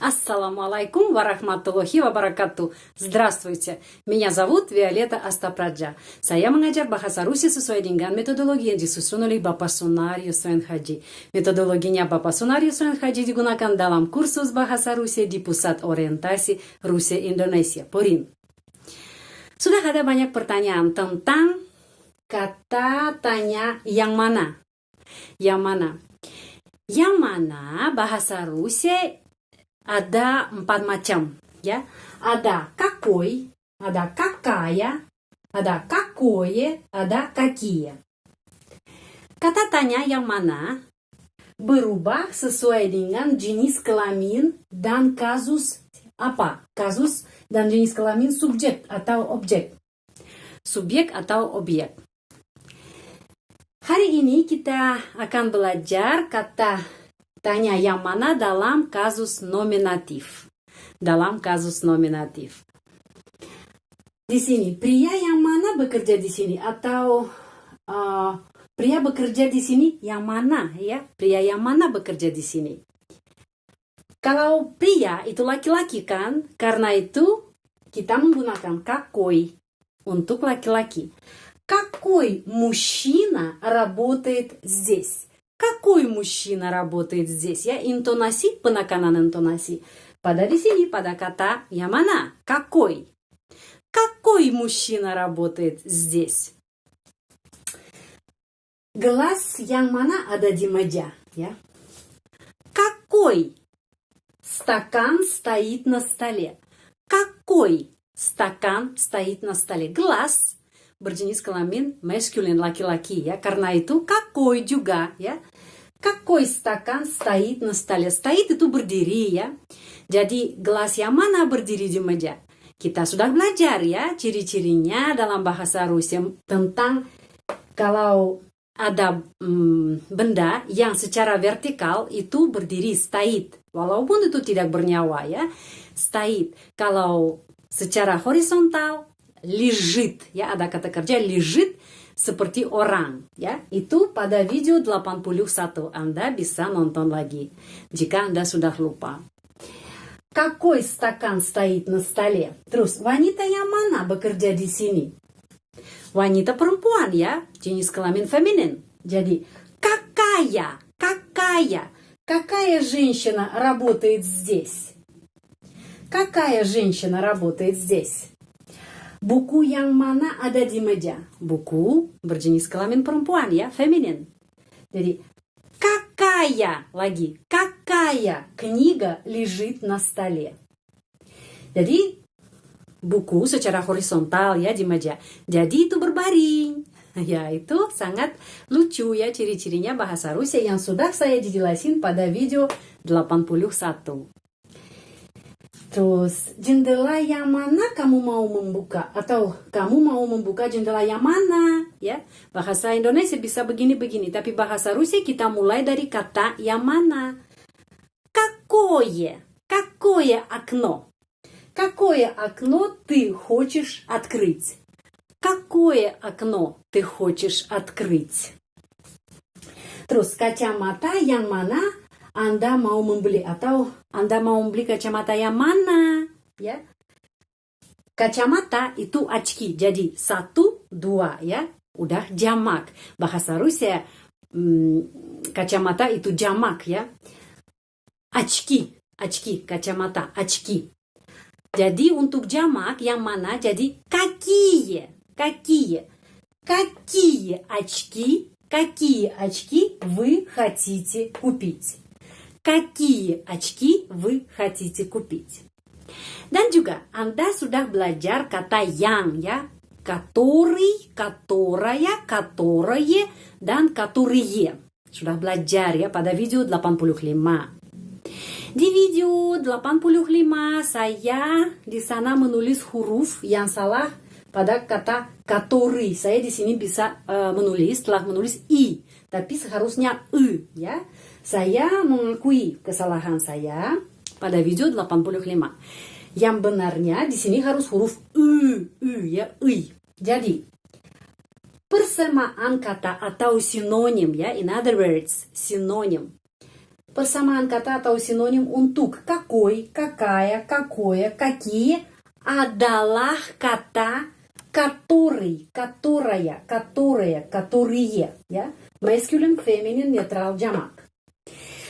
Ассаламу алейкум ва рахматуллахи ва баракату. Здравствуйте, меня зовут Виолетта Астапраджа. Saya mengajar bahasa Rusia sesuai dengan metodologi yang disusun oleh Bapak Sunarius Haji. Metodologinya Bapak Sunarius Haji digunakan dalam kursus bahasa Rusia di Pusat Orientasi Rusia Indonesia, PORIN. Sudah ada banyak pertanyaan tentang kata tanya yang mana. Yang mana? Yang mana bahasa Rusia ada 4 macam, ya. Ada какой, ada какая, ada какое, ada какие. Kata tanya yang mana berubah sesuai dengan jenis kelamin dan kasus apa? Kasus dan jenis kelamin subjek atau objek. Subjek atau objek. Hari ini kita akan belajar kata tanya yang mana dalam kasus nominatif. Dalam kasus nominatif. Di sini, pria yang mana bekerja di sini? Atau pria bekerja di sini yang mana? Ya, pria yang mana bekerja di sini? Kalau pria itu laki-laki kan? Karena itu kita menggunakan какой untuk laki-laki. Какой мужчина работает здесь? Какой мужчина работает здесь? Ya, intonasi, penekanan intonasi. Pada di sini, pada kata yang mana? Какой? Какой мужчина работает здесь? Gelas yang mana ada di meja? Ya. Какой стакан стоит на столе? Какой стакан стоит на столе? Gelas berjenis kelamin maskulin laki-laki ya, karena itu какой juga ya. Какой стакан стоит на столе? Стоит itu berdiri ya. Jadi gelas yang mana berdiri di meja? Kita sudah belajar ya ciri-cirinya dalam bahasa Rusia tentang kalau ada benda yang secara vertikal itu berdiri стоит, walaupun itu tidak bernyawa ya. Стоит. Kalau secara horizontal лежит, ya, ada kata kerja лежит seperti orang, ya. Itu pada video 81. Anda bisa nonton lagi jika Anda sudah lupa. Какой стакан стоит на столе? Terus, wanita yang mana bekerja di sini? Wanita perempuan, ya, jenis kelamin feminin. Jadi, какая женщина работает здесь? Какая женщина работает здесь? Buku yang mana ada di meja? Buku berjenis kelamin perempuan ya, feminin. Jadi, какая lagi, какая книга лежит на столе? Jadi, buku secara horizontal ya di meja. Jadi itu berbaring. Ya, itu sangat lucu ya ciri-cirinya bahasa Rusia yang sudah saya jelasin pada video 81. Terus, jendela yang mana kamu mau membuka? Atau kamu mau membuka jendela yang mana? Ya, bahasa Indonesia bisa begini-begini. Tapi bahasa Rusia kita mulai dari kata yang mana. Какое окно? Какое окно ты хочешь открыть? Какое окно ты хочешь открыть? Terus, kacamata yang mana Anda mau membeli, atau Anda mau membeli kacamata yang mana, ya? Kacamata itu очки, jadi 1, 2, ya, udah jamak. Bahasa Rusia kacamata itu jamak, ya. Очки, kacamata, очки. Jadi untuk jamak yang mana, jadi какие очки вы хотите купить? Какие очки вы хотите купить? Dan juga Anda sudah belajar kata yang ya, который, которая, которое, dan которые. Sudah belajar ya pada video 85. Di video 85 saya di sana menulis huruf yang salah pada kata который. Saya di sini bisa telah menulis i, tapi seharusnya e ya. Saya mengakui kesalahan saya pada video 85. Yang benarnya di sini harus huruf ya, i. Jadi, persamaan kata atau sinonim ya, in other words, sinonim. persamaan kata atau sinonim untuk какой, какая, какое, какие adalah kata который, которая, которая, которые, ya. Masculine, feminine, netral, jamak.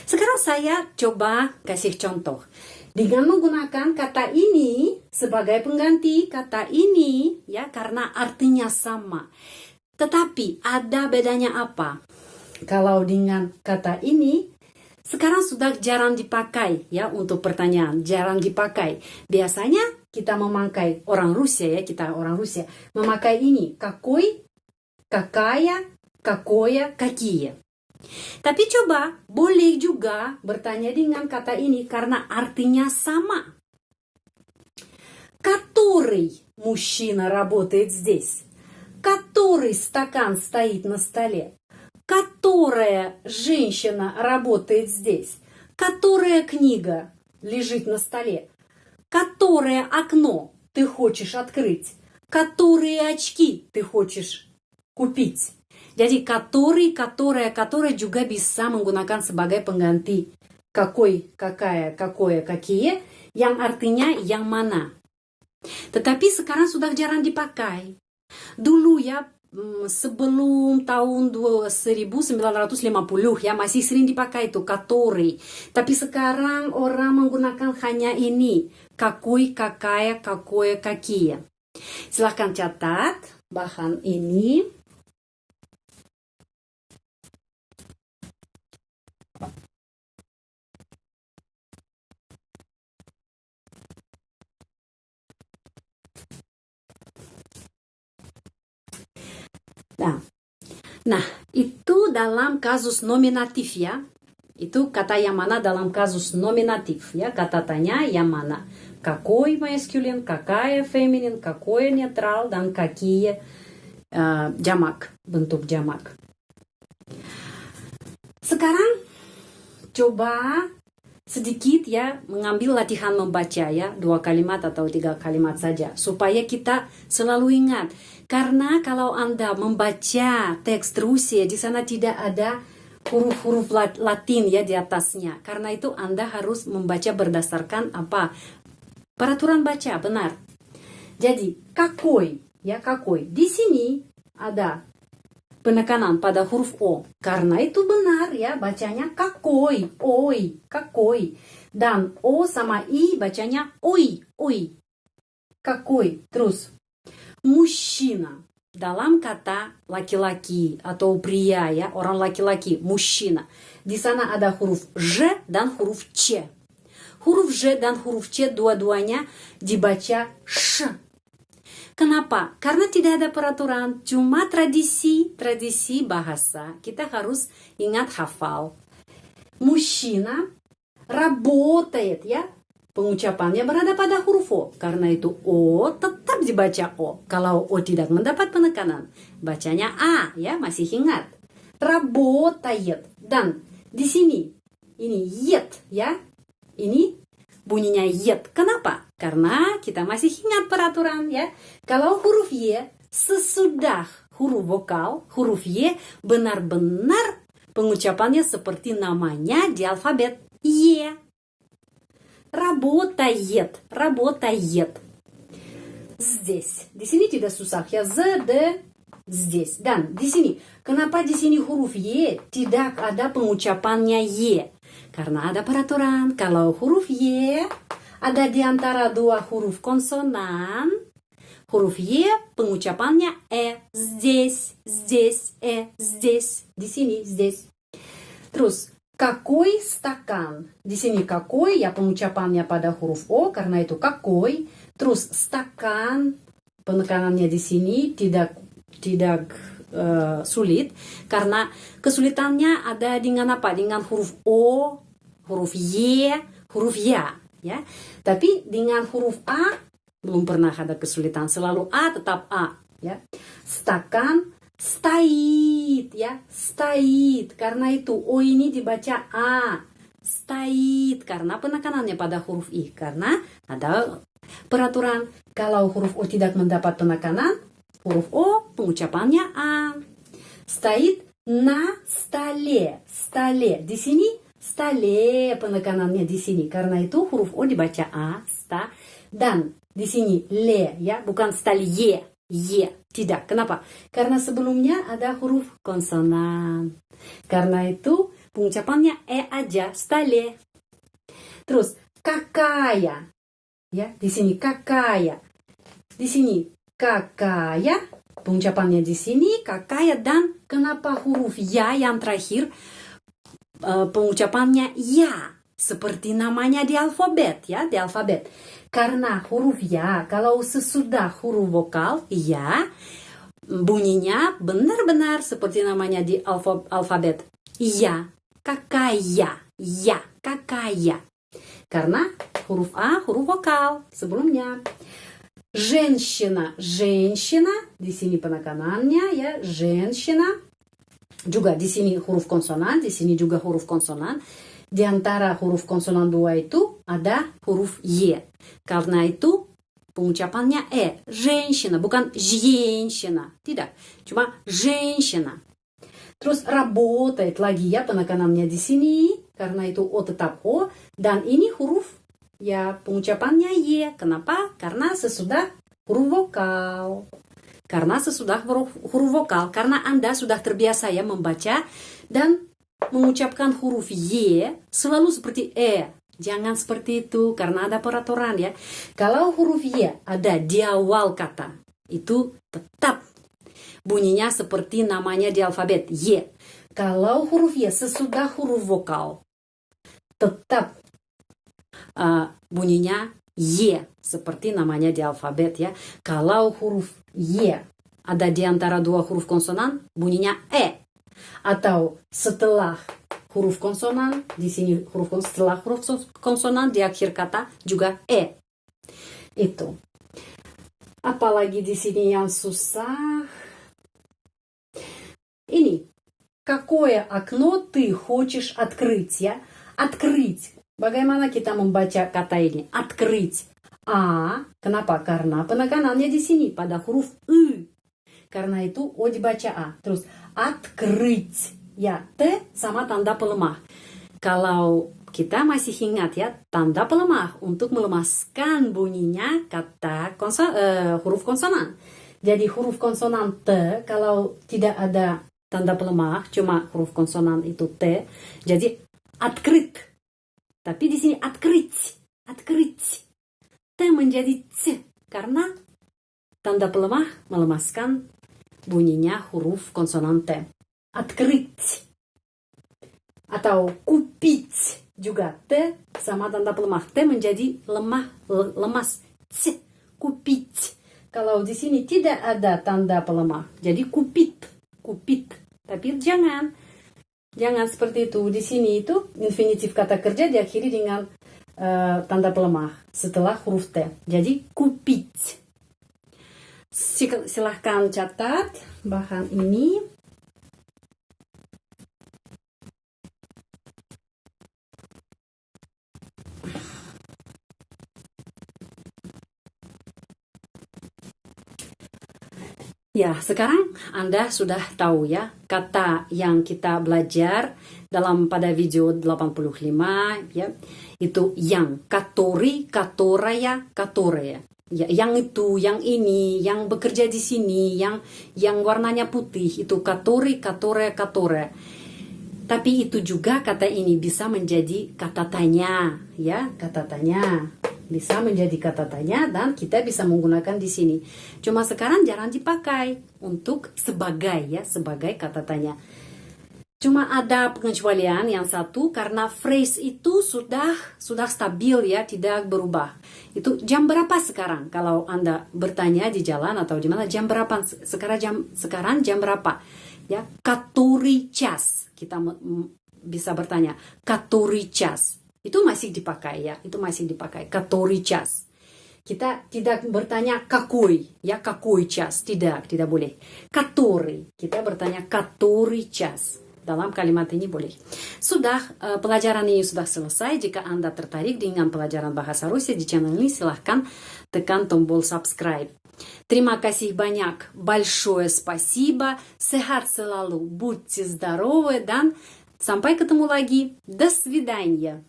Sekarang saya coba kasih contoh. Dengan menggunakan kata ini sebagai pengganti kata ini, ya, karena artinya sama. Tetapi ada bedanya apa? Kalau dengan kata ini, sekarang sudah jarang dipakai, ya, untuk pertanyaan. Jarang dipakai. Biasanya kita memakai orang Rusia, ya, kita orang Rusia memakai ini. Какой, какая, какое, какие. Tapi coba, boleh juga bertanya dengan kata ini karena artinya sama. Который мужчина работает здесь? Который стакан стоит на столе? Которая женщина работает здесь? Которая книга лежит на столе? Которое окно ты хочешь открыть? Которые очки ты хочешь купить? Jadi который, которая juga bisa menggunakan sebagai pengganti какой, какая, какое, какие, yang artinya yang mana. Tetapi sekarang sudah jarang dipakai. Dulu ya, sebelum tahun 1950 ya masih sering dipakai itu который. Tapi sekarang orang menggunakan hanya ini. Какой, какая, какое, какие. Silahkan catat bahan ini. Nah, itu dalam kasus nominatif ya. Itu kata yang mana dalam kasus nominatif ya. Kata tanya yang mana. Какой masculine, какая feminine, какое netral, dan какие jamak, bentuk jamak. Sekarang coba sedikit ya mengambil latihan membaca ya. 2 kalimat atau 3 kalimat saja. Supaya kita selalu ingat. Karena kalau Anda membaca teks Rusia, di sana tidak ada huruf-huruf Latin ya di atasnya. Karena itu Anda harus membaca berdasarkan apa? Peraturan baca, benar. Jadi, какой, ya какой. Di sini ada penekanan pada huruf O. Karena itu benar ya, bacanya какой, ой, какой. Dan O sama I bacanya ой, ой. Какой, terus. Мужчина. Dalam kata laki-laki atau pria ya, orang laki-laki, мужчина. Di sana ada huruf J dan huruf C. Huruf J dan huruf C dua-duanya dibaca Sh. Kenapa? Karena tidak ada peraturan, cuma tradisi bahasa. Kita harus ingat hafal. Мужчина работает ya. Pengucapannya berada pada huruf O. Karena itu O tetap dibaca O. Kalau O tidak mendapat penekanan, bacanya A ya, masih ingat. Работает. Dan di sini ini yet ya. Ini bunyinya yet. Kenapa? Karena kita masih ingat peraturan ya. Kalau huruf Y sesudah huruf vokal, huruf Y benar-benar pengucapannya seperti namanya di alfabet Y. Работает, работает. Здесь. Di sini tidak susah ya. Здесь. Dan di sini. Kenapa di sini huruf Y tidak ada pengucapannya Y? Karena ada peraturan. Kalau huruf Y ada di antara dua huruf konsonan, huruf Y pengucapannya Здесь, здесь, здесь. Di sini, здесь. Terus, какой стакан? Di sini какой ya pengucapannya pada huruf O, karena itu какой. Terus стакан penekanannya di sini tidak sulit, karena kesulitannya ada dengan apa? Dengan huruf O, huruf Y, huruf ya, ya. Tapi dengan huruf A belum pernah ada kesulitan, selalu A tetap A, ya. Стакан стоит ya, стоит. Karena itu O ini dibaca A. Стоит karena penekanannya pada huruf I. Karena ada peraturan kalau huruf O tidak mendapat penekanan, huruf O pengucapannya A. Стоит на столе. Столе. Di sini stale penekanannya di sini. Karena itu huruf O dibaca A, sta. Dan di sini le, ya, bukan stalie, ye. Tidak. Kenapa? Karena sebelumnya ada huruf konsonan. Karena itu pengucapannya E aja, stale. Terus kakaya. Ya, di sini kakaya. Di sini kakaya. Pengucapannya di sini kakaya, dan kenapa huruf ya yang terakhir pengucapannya ya seperti namanya di alfabet, ya, di alfabet. Karena huruf ya kalau sesudah huruf vokal ya bunyinya benar-benar seperti namanya di alfabet. Ya, kakaya, ya, kakaya. Karena huruf A huruf vokal sebelumnya. Женщина, женщина, di sini penekanannya, ya, женщина. Juga di sini huruf konsonan, di sini juga huruf konsonan. Di antara huruf konsonan dua itu ada huruf Y. Karena itu pengucapannya E. Женщина, bukan женщина. Tidak, cuma женщина. Terus работает lagi, ya, penekanannya di sini. Karena itu O tetap O. Dan ini huruf, ya, pengucapannya Y. Kenapa? Karena sesudah huruf vokal. Karena sesudah huruf vokal. Karena Anda sudah terbiasa, ya, membaca dan mengucapkan huruf Y selalu seperti E. Jangan seperti itu, karena ada peraturan, ya. Kalau huruf Y ada di awal kata, itu tetap bunyinya seperti namanya di alfabet, Y. Kalau huruf Y sesudah huruf vokal, tetap bunyinya Y seperti namanya di alfabet, ya. Kalau huruf Y ada di antara dua huruf konsonan, bunyinya E. Atau setelah huruf konsonan, di sini setelah huruf konsonan di akhir kata juga E. Itu. Apalagi di sini yang susah. Ini. Какое окно ты хочешь открыть, ya? Открыть. Bagaimana kita membaca kata ini? Открыть. A. Kenapa? Karena penekanannya di sini pada huruf U. Karena itu O dibaca A. Terus открыть. Ya, T sama tanda pelemah. Kalau kita masih ingat, ya, tanda pelemah untuk melemaskan bunyinya kata huruf konsonan. Jadi huruf konsonan T kalau tidak ada tanda pelemah, cuma huruf konsonan itu T. Jadi открыть. Tapi di sini открыть. Открыть. T menjadi C karena tanda pelemah melemaskan bunyinya huruf konsonan T. Открыть. Atau купить juga T sama tanda pelemah. T menjadi lemas. C. Купить. Kalau di sini tidak ada tanda pelemah, jadi kupit. Tapi jangan seperti itu. Di sini itu infinitif kata kerja diakhiri dengan tanda pelemah setelah huruf T. Jadi kupit. Silahkan catat bahan ini. Ya, sekarang Anda sudah tahu, ya, kata yang kita belajar pada video 85, ya, itu yang, который, которая, которая. Ya, yang itu, yang ini, yang bekerja di sini, yang warnanya putih, itu который, которая, которая. Tapi itu juga kata ini bisa menjadi kata tanya, ya, kata tanya. Bisa menjadi kata tanya dan kita bisa menggunakan di sini. Cuma sekarang jarang dipakai untuk sebagai kata tanya. Cuma ada pengecualian yang satu karena phrase itu sudah stabil, ya, tidak berubah. Itu jam berapa sekarang? Kalau Anda bertanya di jalan atau di mana, jam berapa sekarang jam berapa? Ya, который час. Kita bisa bertanya, который час. Itu masih dipakai, ya. Itu masih dipakai. Который час. Kita tidak bertanya какой, ya, какой час. Tidak boleh. Который. Kita bertanya который час. Dalam kalimat ini boleh. Sudah, pelajaran ini sudah selesai. Jika Anda tertarik dengan pelajaran bahasa Rusia di channel ini, silahkan tekan tombol subscribe. Terima kasih banyak. Большое спасибо. Sehat selalu. Будьте здоровы dan Sampai ketemu lagi. До свидания.